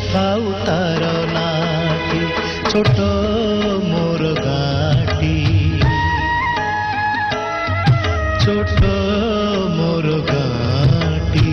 नथाऊ तार नाटी छोट मोर गाटी छोट मोर गाटी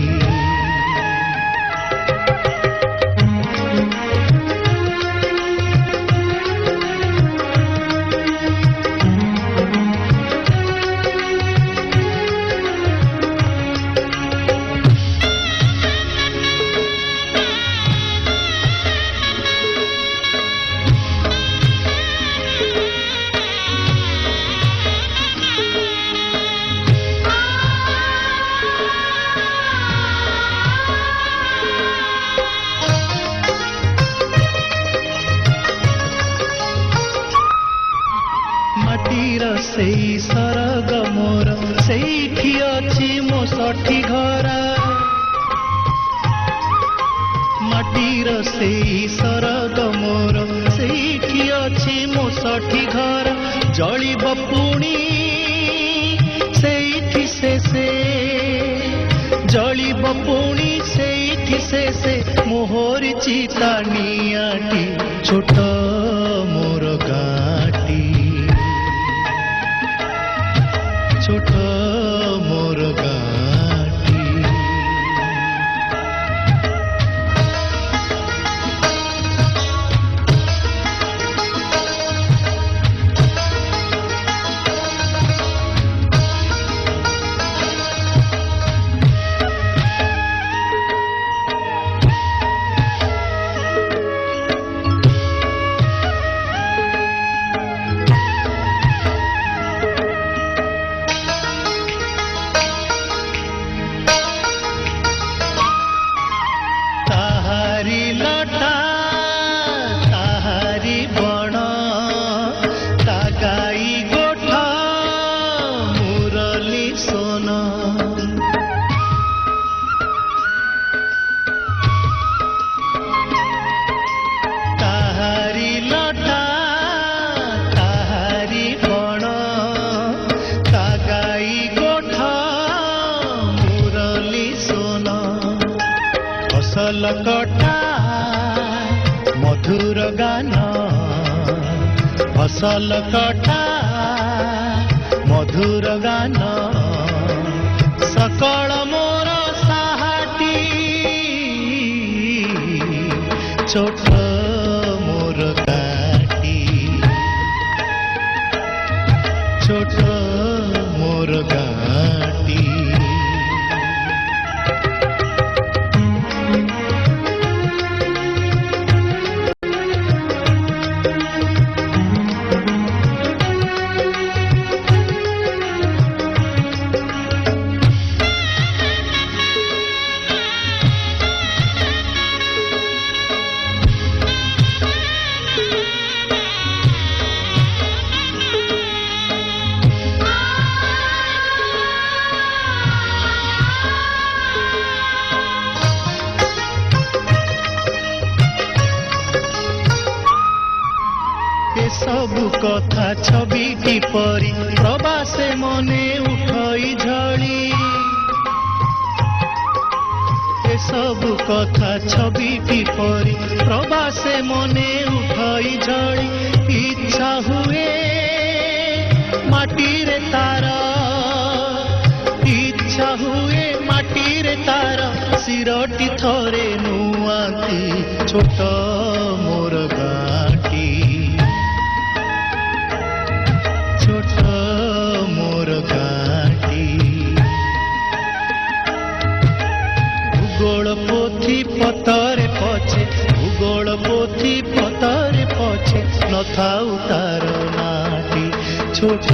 सेई सरग मोर सेठी अछि मो सठी घरा माटीर सेई सरग मोर सेठी अछि मो सठी घरा जलिब पुणी सेठी से जलिब पुणी सेठी से मोहर चिता नियाटी छोट मोर गाटी छोट मोर गाटी फसल कटा मधुर गान फसल कटा मधुर गान सकल मोर साहाटी छोट मोर गाटी छोट मोर गाटी सबु कथा छविटी परी प्रवासे मने उठई झड़ी ए सबु कथा छविटी परी प्रवासे मने उठई झड़ी इच्छा हुए माटी रे तार इच्छा हुए माटी रे तार सिरटी थरे नुआती छोट मोर गाटी छोट मोर गाटी भूगोल पोथी पतरे पछे भूगोल पोथी पतरे पछे नथाऊ तार नाटी छोट